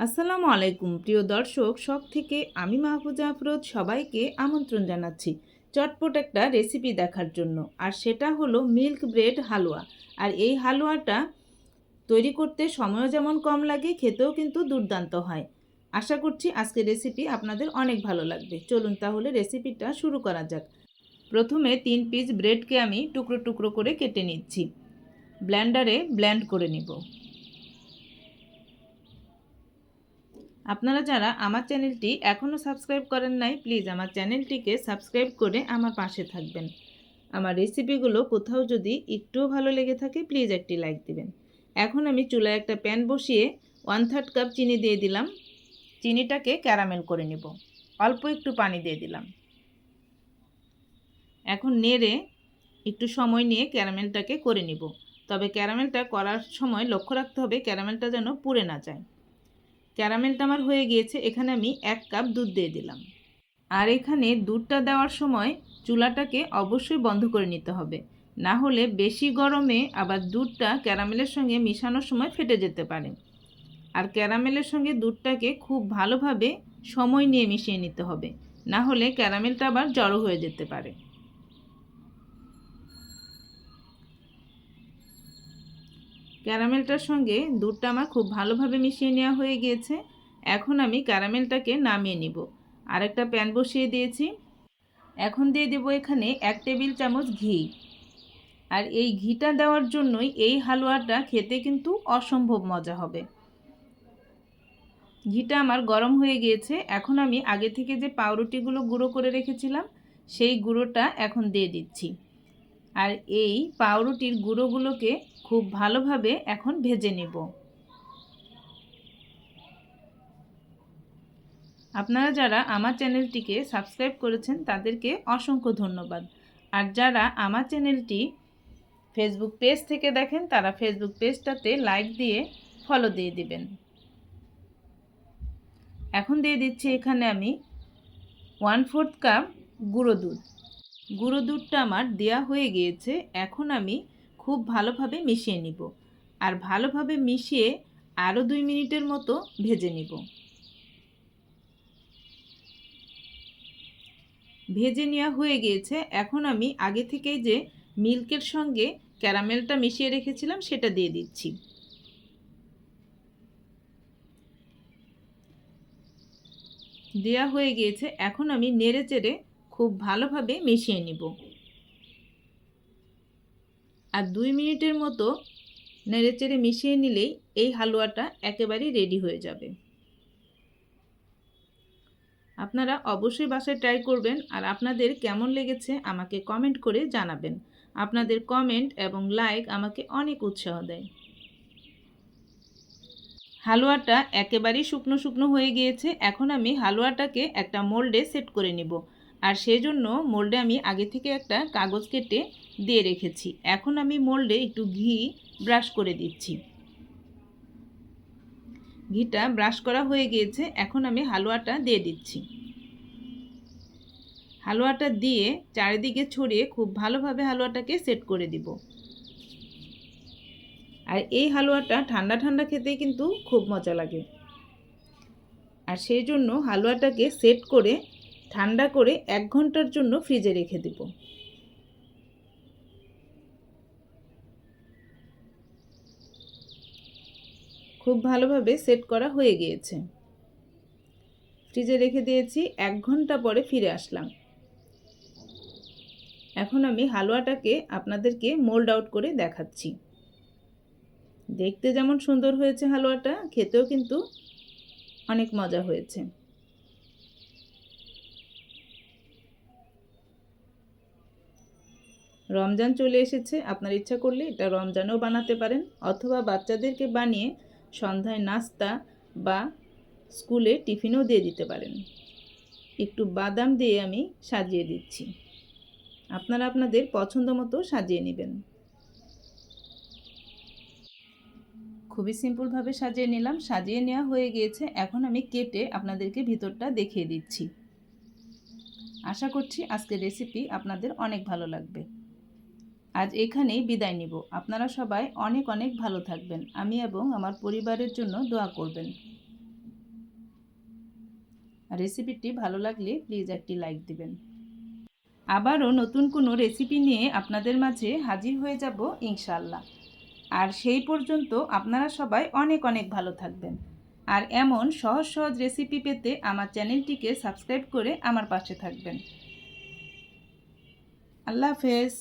আসসালামু আলাইকুম প্রিয় দর্শক, শখ থেকে আমি মাহফুজা আফরোজ সবাইকে আমন্ত্রণ জানাচ্ছি চটপট একটা রেসিপি দেখার জন্য। আর সেটা হলো মিল্ক ব্রেড হালুয়া। আর এই হালুয়াটা তৈরি করতে সময়ও যেমন কম লাগে, খেতেও কিন্তু দুর্দান্ত হয়। আশা করছি আজকের রেসিপি আপনাদের অনেক ভালো লাগবে। চলুন তাহলে রেসিপিটা শুরু করা যাক। প্রথমে 3 পিস ব্রেডকে আমি টুকরো টুকরো করে কেটে নিচ্ছি। ব্লেন্ডারে ব্লেন্ড করে নিব। আপনারা যারা আমার চ্যানেলটি এখনও সাবস্ক্রাইব করেন নাই, প্লিজ আমার চ্যানেলটিকে সাবস্ক্রাইব করে আমার পাশে থাকবেন। আমার রেসিপিগুলো কোথাও যদি একটুও ভালো লেগে থাকে, প্লিজ একটি লাইক দিবেন। এখন আমি চুলায় একটা প্যান বসিয়ে 1/3 কাপ চিনি দিয়ে দিলাম। চিনিটাকে ক্যারামেল করে নেব। অল্প একটু পানি দিয়ে দিলাম। এখন নেড়ে একটু সময় নিয়ে ক্যারামেলটাকে করে নিব। তবে ক্যারামেলটা করার সময় লক্ষ্য রাখতে হবে ক্যারামেলটা যেন পুড়ে না যায়। ক্যারামেলটা আমার হয়ে গিয়েছে। এখানে আমি 1 কাপ দুধ দিয়ে দিলাম। আর এখানে দুধটা দেওয়ার সময় চুলাটাকে অবশ্যই বন্ধ করে নিতে হবে, না হলে বেশি গরমে আবার দুধটা ক্যারামেলের সঙ্গে মিশানোর সময় ফেটে যেতে পারে। আর ক্যারামেলের সঙ্গে দুধটাকে খুব ভালোভাবে সময় নিয়ে মিশিয়ে নিতে হবে, না হলে ক্যারামেলটা আবার জড়ো হয়ে যেতে পারে। ক্যারামেলটার সঙ্গে দুধটা আমার খুব ভালোভাবে মিশিয়ে নেওয়া হয়ে গিয়েছে। এখন আমি ক্যারামেলটাকে নামিয়ে নিব। আরেকটা প্যান বসিয়ে দিয়েছি। এখন দিয়ে দেব এখানে 1 টেবিল চামচ ঘি। আর এই ঘিটা দেওয়ার জন্যই এই হালুয়াটা খেতে কিন্তু অসম্ভব মজা হবে। ঘিটা আমার গরম হয়ে গিয়েছে। এখন আমি আগে থেকে যে পাউরুটিগুলো গুঁড়ো করে রেখেছিলাম সেই গুঁড়োটা এখন দিয়ে দিচ্ছি। আর এই পাউরুটির গুঁড়োগুলোকে খুব ভালোভাবে এখন ভেজে নেব। আপনারা যারা আমার চ্যানেলটিকে সাবস্ক্রাইব করেছেন তাদেরকে অসংখ্য ধন্যবাদ। আর যারা আমার চ্যানেলটি ফেসবুক পেজ থেকে দেখেন তারা ফেসবুক পেজটাতে লাইক দিয়ে ফলো দিয়ে দিবেন। এখন দিয়ে দিচ্ছি এখানে আমি 1/4 কাপ গুঁড়ো দুধ। গুঁড়ো দুধটা আমার দেওয়া হয়ে গিয়েছে। এখন আমি খুব ভালোভাবে মিশিয়ে নিব। আর ভালোভাবে মিশিয়ে আরও 2 মিনিটের মতো ভেজে নিব। ভেজে নেওয়া হয়ে গিয়েছে। এখন আমি আগে থেকেই যে মিল্কের সঙ্গে ক্যারামেলটা মিশিয়ে রেখেছিলাম সেটা দিয়ে দিচ্ছি। দেওয়া হয়ে গিয়েছে। এখন আমি নেড়ে চেড়ে খুব ভালোভাবে মিশিয়ে নিব। আর 2 মিনিটের মতো নেড়ে চেড়ে মিশিয়ে নিলেই এই হালুয়াটা একেবারেই রেডি হয়ে যাবে। আপনারা অবশ্যই বাসায় ট্রাই করবেন। আর আপনাদের কেমন লেগেছে আমাকে কমেন্ট করে জানাবেন। আপনাদের কমেন্ট এবং লাইক আমাকে অনেক উৎসাহ দেয়। হালুয়াটা একেবারেই শুকনো শুকনো হয়ে গিয়েছে। এখন আমি হালুয়াটাকে একটা মোল্ডে সেট করে নিব। আর সেজন্য মোল্ডে আমি আগে থেকে একটা কাগজ কেটে দিয়ে রেখেছি। এখন আমি মোল্ডে একটু ঘি ব্রাশ করে দিচ্ছি। ঘিটা ব্রাশ করা হয়ে গিয়েছে। এখন আমি হালুয়াটা দিয়ে দিচ্ছি। হালুয়াটা দিয়ে চারিদিকে ছড়িয়ে খুব ভালোভাবে হালুয়াটাকে সেট করে দিব। আর এই হালুয়াটা ঠান্ডা ঠান্ডা খেতেই কিন্তু খুব মজা লাগে। আর সেই জন্য হালুয়াটাকে সেট করে ঠান্ডা করে 1 ঘন্টার জন্য ফ্রিজে রেখে দেব। খুব ভালোভাবে সেট করা হয়ে গিয়েছে। ফ্রিজে রেখে দিয়েছি। 1 ঘন্টা পরে ফিরে আসলাম। এখন আমি হালুয়াটাকে আপনাদেরকে মোল্ড আউট করে দেখাচ্ছি। দেখতে যেমন সুন্দর হয়েছে হালুয়াটা, খেতেও কিন্তু অনেক মজা হয়েছে। রমজান চলে এসেছে। আপনার ইচ্ছা করলে এটা রমজানেও বানাতে পারেন, অথবা বাচ্চাদেরকে বানিয়ে সন্ধ্যায় নাস্তা বা স্কুলে টিফিনও দিয়ে দিতে পারেন। একটু বাদাম দিয়ে আমি সাজিয়ে দিচ্ছি। আপনারা আপনাদের পছন্দ মতো সাজিয়ে নেবেন। খুবই সিম্পলভাবে সাজিয়ে নিলাম। সাজিয়ে নেওয়া হয়ে গিয়েছে। এখন আমি কেটে আপনাদেরকে ভিতরটা দেখিয়ে দিচ্ছি। আশা করছি আজকের রেসিপি আপনাদের অনেক ভালো লাগবে। আজ এখানেই বিদায় নিব। আপনারা সবাই অনেক অনেক ভালো থাকবেন। আমি এবং আমার পরিবারের জন্য দোয়া করবেন। আর রেসিপিটি ভালো লাগলে প্লিজ একটি লাইক দিবেন। আবারও নতুন কোনো রেসিপি নিয়ে আপনাদের মাঝে হাজির হয়ে যাব ইনশাআল্লাহ। আর সেই পর্যন্ত আপনারা সবাই অনেক অনেক ভালো থাকবেন। আর এমন সহজ সহজ রেসিপি পেতে আমার চ্যানেলটিকে সাবস্ক্রাইব করে আমার পাশে থাকবেন। আল্লাহ হাফেজ।